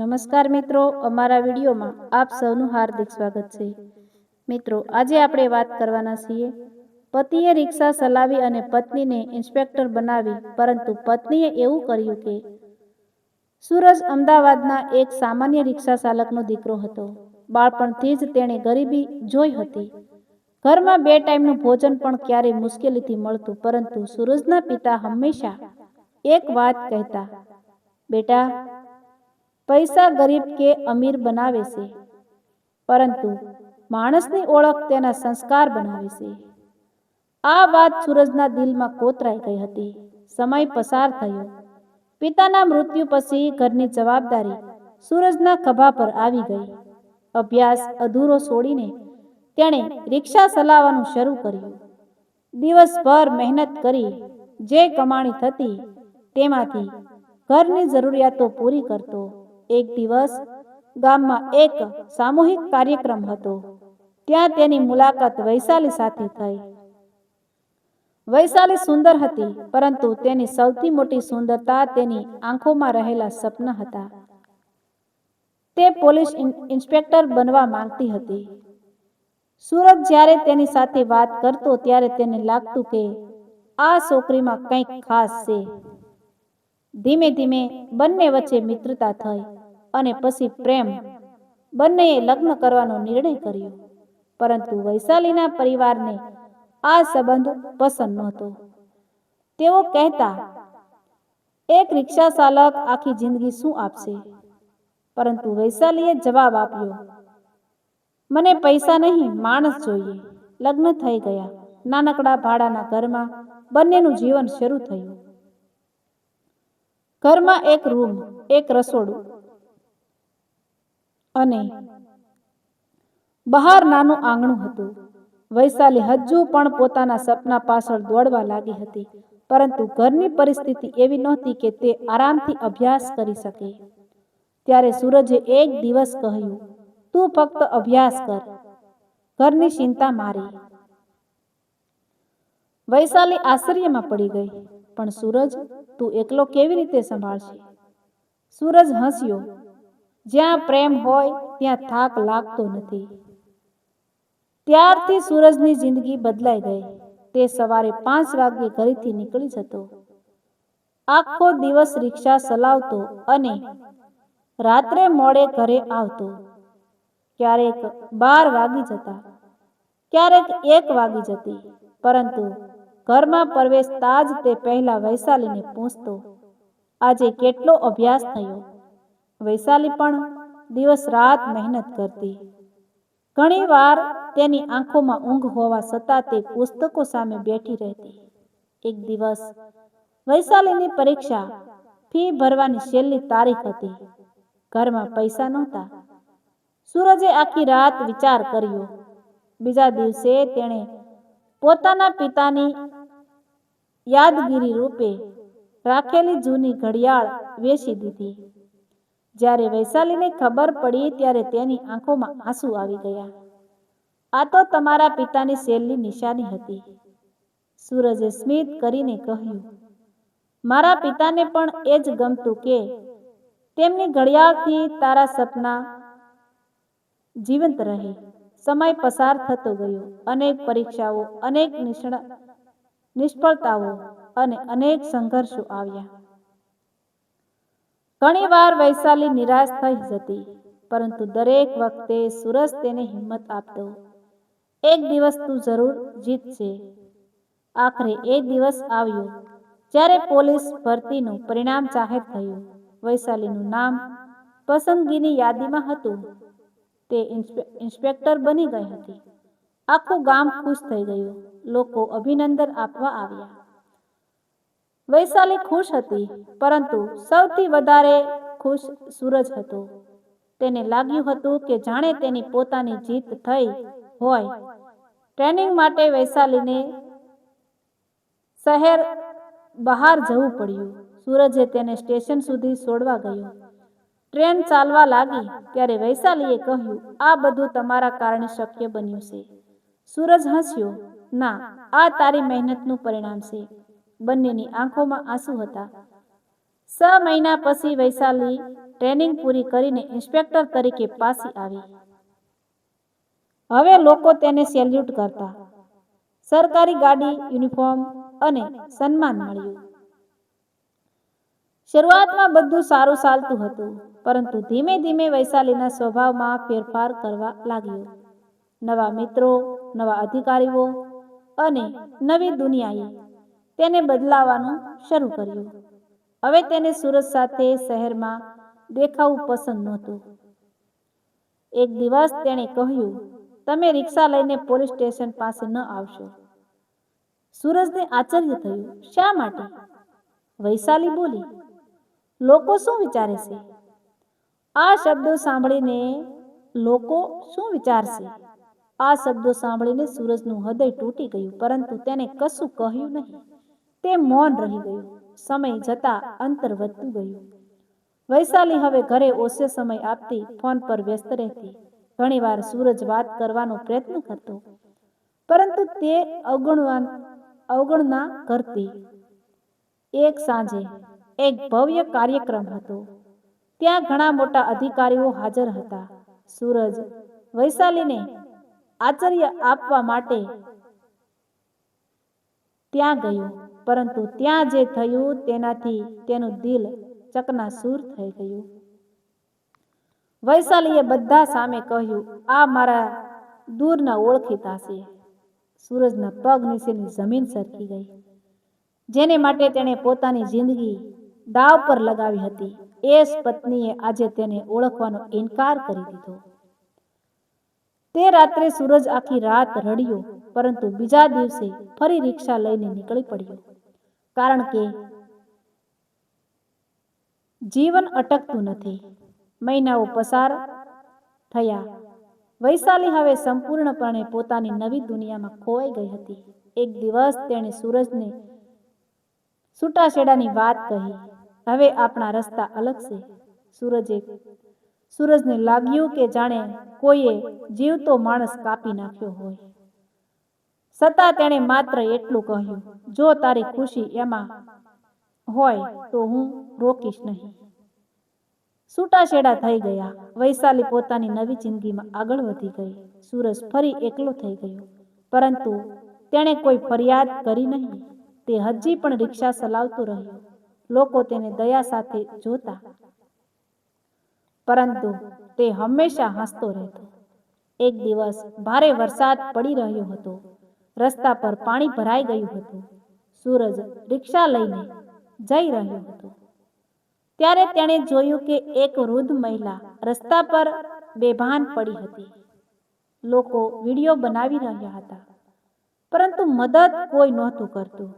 નમસ્કાર મિત્રો, અમારા વિડીયોમાં આપ સૌનું હાર્દિક સ્વાગત છે. મિત્રો, આજે આપણે વાત કરવાના છીએ પતિએ રિક્ષા ચલાવી અને પત્નીને ઇન્સ્પેક્ટર બનાવી, પરંતુ પત્નીએ એવું કર્યું કે સૂરજ અમદાવાદના એક સામાન્ય રિક્ષા ચાલકનો દીકરો હતો. બાળપણથી જ તેણે ગરીબી જોઈ હતી. ઘરમાં 2 ટાઈમનું ભોજન પણ ક્યારેય મુશ્કેલીથી મળતું, પરંતુ સૂરજના પિતા હંમેશા એક વાત કહેતા, બેટા, પૈસા ગરીબ કે અમીર બનાવે છે, પરંતુ માણસની ઓળખ તેના સંસ્કાર બનાવે છે. આ વાત સૂરજના દિલમાં કોતરાઈ ગઈ હતી. સમય પસાર થયો. પિતાના મૃત્યુ પછી ઘરની જવાબદારી સૂરજના ખભા પર આવી ગઈ. અભ્યાસ અધૂરો છોડીને તેણે રિક્ષા ચલાવવાનું શરૂ કર્યું. દિવસભર મહેનત કરી જે કમાણી થતી તેમાંથી ઘરની જરૂરિયાતો પૂરી કરતો. એક દિવસ ગામમાં એક સામૂહિક કાર્યક્રમ હતો. ત્યાં તેની મુલાકાત વૈશાલી સાથે થઈ. વૈશાલી સુંદર હતી, પરંતુ તેની સૌથી મોટી સુંદરતા તેની આંખોમાં રહેલા સપના હતા. તે પોલીસ ઇન્સ્પેક્ટર બનવા માંગતી હતી. સૂરજ જ્યારે તેની સાથે વાત કરતો ત્યારે તેને લાગતું કે આ છોકરીમાં કંઈક ખાસ છે. ધીમે ધીમે બંને વચ્ચે મિત્રતા થઈ અને પછી પ્રેમ. બંનેએ લગ્ન કરવાનો નિર્ણય કર્યો, પરંતુ વૈશાલીના પરિવારને આ સંબંધ પસંદ નહોતો. તેઓ કહેતા, એક રિક્ષા ચાલક આખી જિંદગી શું આપશે? પરંતુ વૈશાલીએ જવાબ આપ્યો, મને પૈસા નહીં, માણસ જોઈએ. લગ્ન થઈ ગયા. નાનકડા ભાડાના ઘરમાં બંનેનું જીવન શરૂ થયું. ઘરમાં એક રૂમ, એક રસોડું અને બહાર નાનું આંગણું હતું. વૈશાલી હજુ પણ પોતાના સપના પાછળ દોડવા લાગી હતી, પરંતુ ઘરની પરિસ્થિતિ એવી નહોતી કે તે આરામથી અભ્યાસ કરી શકે. ત્યારે સૂરજે એક દિવસ કહ્યું, તું ફક્ત અભ્યાસ કર, ઘરની ચિંતા મારી. વૈશાલી આશ્ચર્યમાં પડી ગઈ, પણ સૂરજ, તું એકલો કેવી રીતે સંભાળશે? સૂરજ હસ્યો, જ્યાં પ્રેમ હોય ત્યાં થાક લાગતો નથી. ત્યારથી સૂરજની જિંદગી બદલાઈ ગઈ. તે સવારે 5 વાગ્યે ઘરેથી નીકળી જતો. આખો દિવસ રિક્ષા ચલાવતો અને રાત્રે મોડે ઘરે આવતો. ક્યારેક 12 વાગી જતા, ક્યારેક 1 વાગી જતી, પરંતુ ઘરમાં પ્રવેશતા જ તે પહેલા વૈશાલીને પૂછતો, આજે કેટલો અભ્યાસ થયો? વૈશાલી પણ દિવસ રાત મહેનત કરતી. ઘણીવાર તેની આંખોમાં ઊંઘ હોવા છતાં તે પુસ્તકો સામે બેઠી રહેતી. એક દિવસ વૈશાલીની પરીક્ષા ફી ભરવાની છેલ્લી તારીખ હતી. ઘરમાં પૈસા નહોતા. સૂરજે આખી રાત વિચાર કર્યો. બીજા દિવસે તેણે પોતાના પિતાની યાદગીરી રૂપે રાખેલી જૂની ઘડિયાળ વેચી દીધી. જ્યારે વૈશાલીને ખબર પડી ત્યારે તેની આંખોમાં આંસુ આવી ગયા. આ તો તમારા પિતાની છેલ્લી નિશાની હતી. સૂરજે સ્મિત કરીને કહ્યું, મારા પિતાને પણ એ જ ગમતું કે તેમની ઘડિયાળથી તારા સપના જીવંત રહે. સમય પસાર થતો ગયો. અનેક પરીક્ષાઓ, અનેક નિષ્ફળતાઓ અને અનેક સંઘર્ષો આવ્યા. ઘણીવાર વૈશાલી નિરાશ થઈ જતી, પરંતુ દરેક વખતે સૂરજ તેને હિંમત આપતો. એક દિવસ તું જરૂર જીતશે. આખરે એ દિવસ આવ્યો જ્યારે પોલીસ ભરતીનું પરિણામ જાહેર થયું. વૈશાલીનું નામ પસંદગીની યાદીમાં હતું. તે ઇન્સ્પેક્ટર બની ગઈ હતી. આખું ગામ ખુશ થઈ ગયું. લોકો અભિનંદન આપવા આવ્યા. વૈશાલી ખુશ હતી, પરંતુ સૌથી વધારે ખુશ સૂરજ હતો. તેને લાગ્યું હતું કે જાણે તેની પોતાની જીત થઈ હોય. ટ્રેનિંગ માટે વૈશાલીને શહેર બહાર જવું પડ્યું. સૂરજે તેને સ્ટેશન સુધી છોડવા ગયો. ટ્રેન ચાલવા લાગી ત્યારે વૈશાલીએ કહ્યું, આ બધું તમારા કારણે શક્ય બન્યું છે. સૂરજ હસ્યો, ના, આ તારી મહેનતનું પરિણામ છે. બંનેની આંખોમાં આંસુ હતા. 6 મહિના પછી વૈશાલી ટ્રેનિંગ પૂરી કરીને ઇન્સ્પેક્ટર તરીકે પાછી આવી. હવે લોકો તેને સેલ્યુટ કરતા. સરકારી ગાડી, યુનિફોર્મ અને સન્માન મળ્યું. શરૂઆતમાં બધું સારું ચાલતું હતું, પરંતુ ધીમે ધીમે વૈશાલીના સ્વભાવમાં ફેરફાર કરવા લાગ્યો. નવા મિત્રો, નવા અધિકારીઓ અને નવી દુનિયાએ તેને બદલાવાનું શરૂ કર્યું. હવે તેને સુરજ સાથે શહેરમાં દેખાવું પસંદ નહોતું. એક દિવસ તેણે કહ્યું, તમે રિક્ષા લઈને પોલીસ સ્ટેશન પાસે ન આવશો. સુરજને આશ્ચર્ય થયું. શા માટે? વૈશાલી બોલી, લોકો શું વિચારે છે? આ શબ્દો સાંભળીને લોકો શું વિચારશે? આ શબ્દો સાંભળીને સૂરજનું હૃદય તૂટી ગયું, પરંતુ તેને કશું કહ્યું નહીં. તે મૌન રહી ગયું. સમય જતાં અંતર વધતું ગયું. વૈશાલી હવે ઘરે ઓછો સમય આપતી, ફોન પર વ્યસ્ત રહેતી. ઘણીવાર સૂરજ વાત કરવાનો પ્રયત્ન કરતો, પરંતુ તે અવગણના કરતી. એક સાંજે એક ભવ્ય કાર્યક્રમ હતો. ત્યાં ઘણા મોટા અધિકારીઓ હાજર હતા. સૂરજ વૈશાલીને આશ્ચર્ય આપવા માટે ત્યાં ગયો, પરંતુ ત્યાં જે થયું તેનાથી તેનું દિલ ચકનાચૂર થઈ ગયું. વૈશાલીએ બધા સામે કહ્યું, આ મારા દૂરના ઓળખીતા છે. સૂરજના પગ નીચેની જમીન સરકી ગઈ. જેને માટે તેણે પોતાની જિંદગી દાવ પર લગાવી હતી, એ જ પત્નીએ આજે તેને ઓળખવાનો ઇનકાર કરી દીધો. તે રાત્રે સૂરજ આખી રાત રડ્યો, પરંતુ બીજા દિવસે ફરી રિક્ષા લઈને નીકળી પડ્યો. કારણ કે જીવન અટકતું નથી. મહિનાઓ પસાર થયા. વૈશાલી હવે સંપૂર્ણપણે પોતાની નવી દુનિયામાં ખોવાઈ ગઈ હતી. એક દિવસ તેણે સૂરજને છૂટાછેડાની વાત કહી. હવે આપણા રસ્તા અલગ છે. સૂરજને લાગ્યું કે જાણે કોઈએ જીવતો માણસ કાપી નાખ્યો હોય. છતાં તેણે માત્ર એટલું કહ્યું, જો તારી ખુશી એમાં હોય તો હું રોકીશ નહીં. છૂટાછેડા થઈ ગયા. વૈશાલી પોતાની નવી જિંદગીમાં આગળ વધી ગઈ. સૂરજ ફરી એકલો થઈ ગયો, પરંતુ તેણે કોઈ ફરિયાદ કરી નહીં. તે હજી પણ રિક્ષા ચલાવતો રહ્યો. લોકો તેને દયા સાથે જોતા, પરંતુ તે હંમેશા હસતો રહેતો. એક દિવસ ભારે વરસાદ પડી રહ્યો હતો. રસ્તા પર પાણી ભરાઈ ગયું હતું. સૂરજ રિક્ષા લઈને જઈ રહ્યો હતો. ત્યારે તેણે જોયું કે એક વૃદ્ધ મહિલા રસ્તા પર બેભાન પડી હતી. લોકો વિડીયો બનાવી રહ્યા હતા, પરંતુ મદદ કોઈ નહોતું કરતું.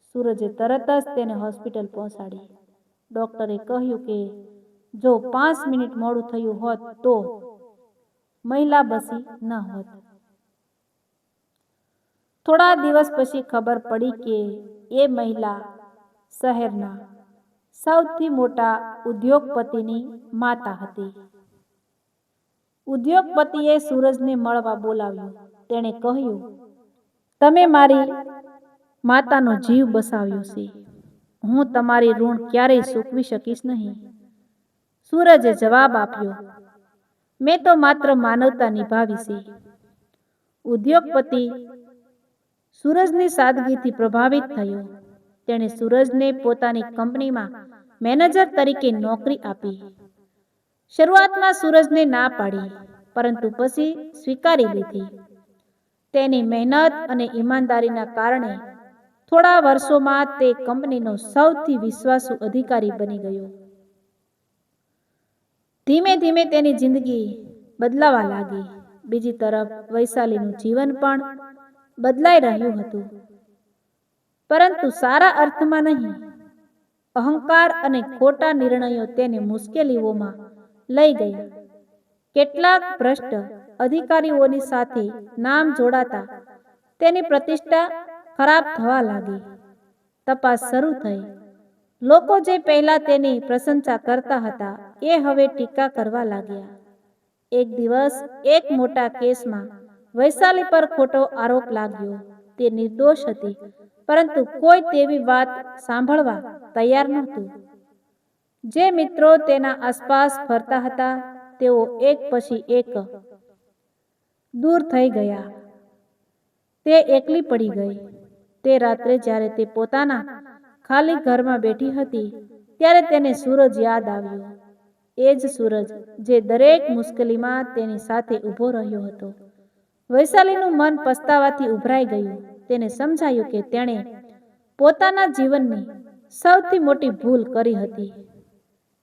સૂરજે તરત જ તેને હોસ્પિટલ પહોંચાડી. ડોક્ટરે કહ્યું કે જો 5 મિનિટ મોડું થયું હોત તો મહિલા બચી ન હોત. થોડા દિવસ પછી ખબર પડી કે એ મહિલા શહેરના સૌથી મોટા ઉદ્યોગપતિની માતા હતી. ઉદ્યોગપતિએ સૂરજને મળવા બોલાવ્યો. તેણે કહ્યું, તમે મારી માતાનો જીવ બચાવ્યો છે. હું તમારી ઋણ ક્યારેય ચૂકવી શકીશ નહીં. સૂરજે જવાબ આપ્યો, મેં તો માત્ર માનવતા નિભાવી છે. ઉદ્યોગપતિ સૂરજની સાદગીથી પ્રભાવિત થયો. તેણે સૂરજને પોતાની કંપનીમાં મેનેજર તરીકે નોકરી આપી. શરૂઆતમાં સૂરજને ના પાડી, પરંતુ પછી સ્વીકારી લીધી. તેની મહેનત અને ઈમાનદારીના કારણે થોડા વર્ષોમાં તે કંપનીનો સૌથી વિશ્વાસુ અધિકારી બની ગયો. ધીમે ધીમે તેની જિંદગી બદલાવા લાગી. બીજી તરફ વૈશાલીનું જીવન પણ બદલાઈ રહ્યું હતું, પરંતુ સારા અર્થમાં નહીં. અહંકાર અને ખોટા નિર્ણયો તેને મુશ્કેલીઓમાં લઈ ગયા. કેટલાક ભ્રષ્ટ અધિકારીઓની સાથે નામ જોડાતા તેની પ્રતિષ્ઠા ખરાબ થવા લાગી. તપાસ શરૂ થઈ. લોકો જે પહેલા તેની પ્રશંસા કરતા હતા એ હવે ટીકા કરવા લાગ્યા. એક દિવસ એક મોટા કેસમાં વૈશાલી પર ખોટો આરોપ લાગ્યો. તે નિર્દોષ હતી, પરંતુ કોઈ તેવી વાત સાંભળવા તૈયાર નહોતું. જે મિત્રો તેના આસપાસ ફરતા હતા તેઓ એક પછી એક દૂર થઈ ગયા. તે એકલી પડી ગઈ. તે રાત્રે જ્યારે તે પોતાના ખાલી ઘરમાં બેઠી હતી ત્યારે તેને સૂરજ યાદ આવ્યો. એ જ સૂરજ જે દરેક મુશ્કેલીમાં તેની સાથે ઊભો રહ્યો હતો. વૈશાલીનું મન પસ્તાવાથી ઉભરાઈ ગયું. તેને સમજાયું કે તેણે પોતાના જીવનની સૌથી મોટી ભૂલ કરી હતી.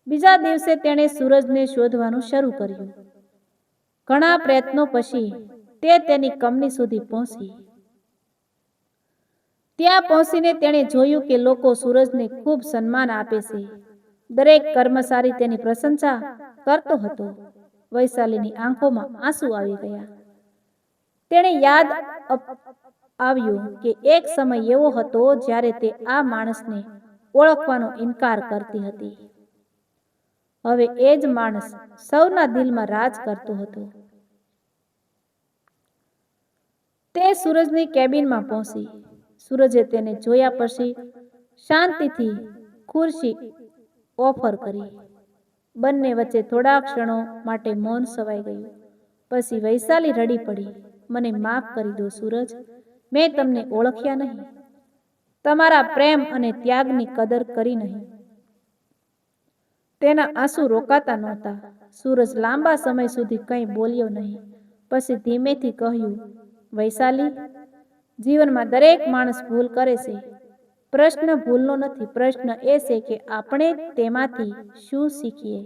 બીજા દિવસે તેણે સૂરજને શોધવાનું શરૂ કર્યું. ઘણા પ્રયત્નો પછી તે તેની કંપની સુધી પહોંચી. ત્યાં પહોંચીને તેણે જોયું કે લોકો સૂરજને ખૂબ સન્માન આપે છે. દરેક કર્મચારી તેની પ્રશંસા કરતો હતો. વૈશાલીની આંખોમાં આંસુ આવી ગયા. તેણે યાદ આવ્યું કે એક સમય એવો હતો જ્યારે તે આ માણસને ઓળખવાનો ઇનકાર કરતી હતી. હવે એ જ માણસ સૌના દિલમાં રાજ કરતો હતો. તે સૂરજની કેબિનમાં પહોંચી. સૂરજે તેને જોયા પછી શાંતિથી ખુરશી ઓફર કરી. બંને વચ્ચે થોડા ક્ષણો માટે મૌન છવાઈ ગયું. પછી વૈશાલી રડી પડી. મને માફ કરી દો સૂરજ, મેં તમને ઓળખ્યા નહીં. તમારા પ્રેમ અને ત્યાગની કદર કરી નહીં. તેના આંસુ રોકાતા નહોતા. સૂરજ લાંબા સમય સુધી કંઈ બોલ્યો નહીં. પછી ધીમેથી કહ્યું, વૈશાલી, જીવનમાં દરેક માણસ ભૂલ કરે છે. પ્રશ્ન ભૂલનો નથી, પ્રશ્ન એ છે કે આપણે તેમાંથી શું શીખીએ.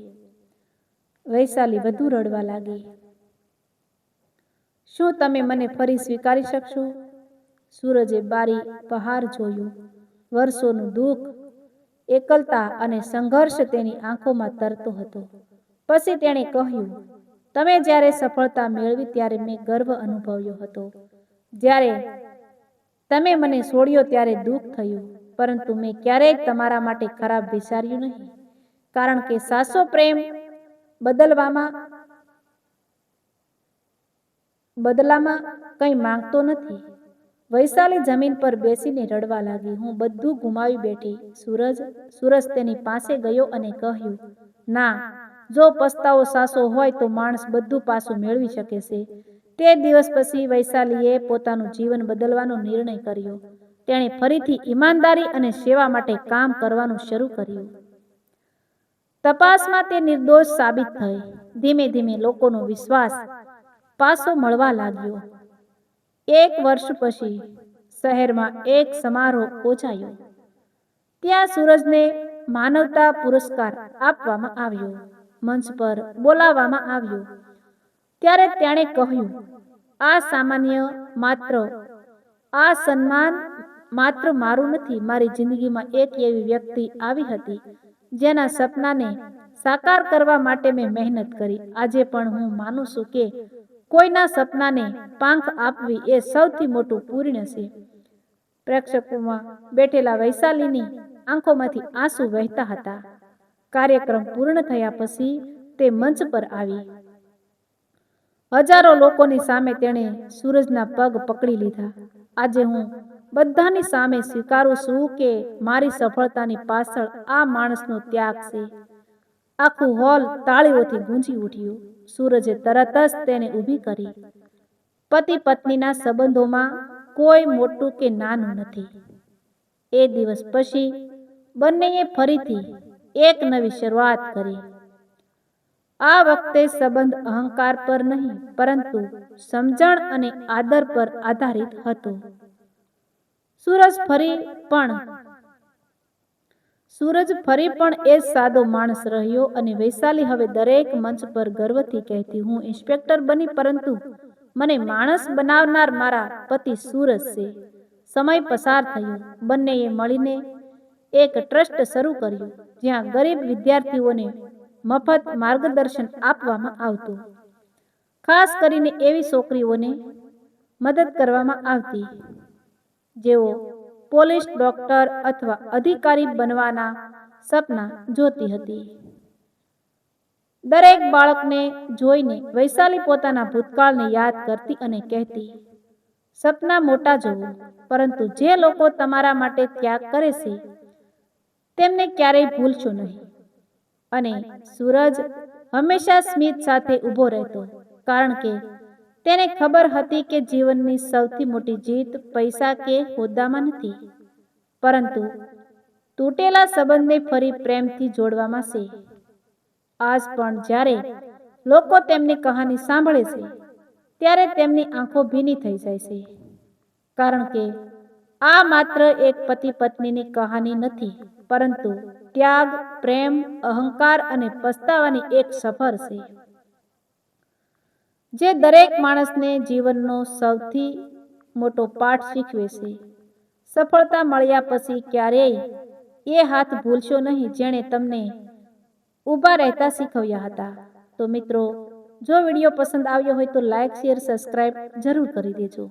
વૈશાલી વધુ રડવા લાગી. શું તમે મને ફરી સ્વીકારી શકશો? સૂરજે બારી બહાર જોયું. વર્ષોનું દુઃખ, એકલતા અને સંઘર્ષ તેની આંખોમાં તરતો હતો. પછી તેણે કહ્યું, તમે જ્યારે સફળતા મેળવી ત્યારે મેં ગર્વ અનુભવ્યો હતો. જ્યારે તમે મને છોડ્યો ત્યારે દુઃખ થયું, પરંતુ મેં ક્યારેય તમારા માટે ખરાબ વિચાર્યું નહીં. કારણ કે સાચો પ્રેમ બદલામાં કંઈ માંગતો નથી. વૈશાલી જમીન પર બેસીને રડવા લાગી. હું બધું ગુમાવી બેઠી સૂરજ. સૂરજ તેની પાસે ગયો અને કહ્યું, ના, જો પસ્તાવો સાચો હોય તો માણસ બધું પાછું મેળવી શકે છે. તે દિવસ પછી વૈશાલીએ પોતાનું જીવન બદલવાનો નિર્ણય કર્યો. તેણે ફરીથી ઈમાનદારી અને સેવા માટે કામ કરવાનું શરૂ કર્યું. તપાસમાં તે નિર્દોષ સાબિત થઈ. ધીમે ધીમે લોકોનો વિશ્વાસ પાછો મળવા લાગ્યો. એક વર્ષ પછી શહેરમાં એક સમારોહ યોજાયો. ત્યાં સૂરજને માનવતા પુરસ્કાર આપવામાં આવ્યો. મંચ પર બોલાવવામાં આવ્યો. ત્યારે તેણે કહ્યું, આ સન્માન માત્ર મારું નથી. મારી જિંદગીમાં એક એવી વ્યક્તિ આવી હતી જેના સપનાને સાકાર કરવા માટે મેં મહેનત કરી. આજે પણ હું માનું છું કે કોઈના સપનાને પાંખ આપવી એ સૌથી મોટું પુણ્ય છે. પ્રેક્ષકોમાં બેઠેલા વૈશાલીની આંખોમાંથી આંસુ વહેતા હતા. કાર્યક્રમ પૂર્ણ થયા પછી તે મંચ પર આવી. હજારો લોકોની સામે તેણે સૂરજના પગ પકડી લીધા. આજે હું બધાની સામે સ્વીકારું છું કે મારી સફળતાની પાછળ આ માણસનો ત્યાગ છે. આખું હોલ તાળીઓથી ગૂંજી ઉઠ્યું. સૂરજે તરત જ તેને ઊભી કરી. પતિ પત્નીના સંબંધોમાં કોઈ મોટું કે નાનું નથી. એ દિવસ પછી બંનેએ ફરીથી એક નવી શરૂઆત કરી. આ વખતે સંબંધ અહંકાર પર નહીં, પરંતુ સમજણ અને આદર પર આધારિત હતો. સૂરજ ફરી પણ એ સાદો માણસ રહ્યો અને વૈશાલી હવે દરેક મંચ પર ગર્વથી કહેતી, હું ઇન્સ્પેક્ટર બની, પરંતુ મને માણસ બનાવનાર મારા પતિ સૂરજ છે. સમય પસાર થયો. બંનેએ મળીને એક ટ્રસ્ટ શરૂ કર્યું જ્યાં ગરીબ વિદ્યાર્થીઓને મફત માર્ગદર્શન આપવામાં આવતું. ખાસ કરીને એવી છોકરીઓને મદદ કરવામાં આવતી જેઓ પોલીસ, ડોક્ટર અથવા અધિકારી બનવાના સપના જોતી હતી. દરેક બાળકને જોઈને વૈશાલી પોતાના ભૂતકાળને યાદ કરતી અને કહેતી, સપના મોટા જોવો, પરંતુ જે લોકો તમારા માટે ત્યાગ કરે છે તેમને ક્યારેય ભૂલશો નહીં. અને સૂરજ હંમેશા સ્મિત સાથે ઊભો રહેતો, કારણ કે તેને ખબર હતી કે જીવનની સૌથી મોટી જીત પૈસા કે હોદ્દામાં નથી, પરંતુ તૂટેલા સંબંધને ફરી પ્રેમથી જોડવામાં છે. આજ પણ જ્યારે લોકો તેમની કહાની સાંભળે છે, ત્યારે તેમની આંખો ભીની થઈ જાય છે, કારણ કે આ માત્ર એક પતિ પત્નીની કહાની નથી, પરંતુ ત્યાગ, પ્રેમ, અહંકાર અને પસ્તાવાની એક સફર છે, જે દરેક માણસને જીવનનો સૌથી મોટો પાઠ શીખવે છે. સફળતા મળ્યા પછી ક્યારેય એ હાથ ભૂલશો નહીં જેણે તમને ઊભા રહેતા શીખવ્યા હતા. તો મિત્રો, જો વિડીયો પસંદ આવ્યો હોય તો લાઈક, શેર, સબસ્ક્રાઇબ જરૂર કરી દેજો.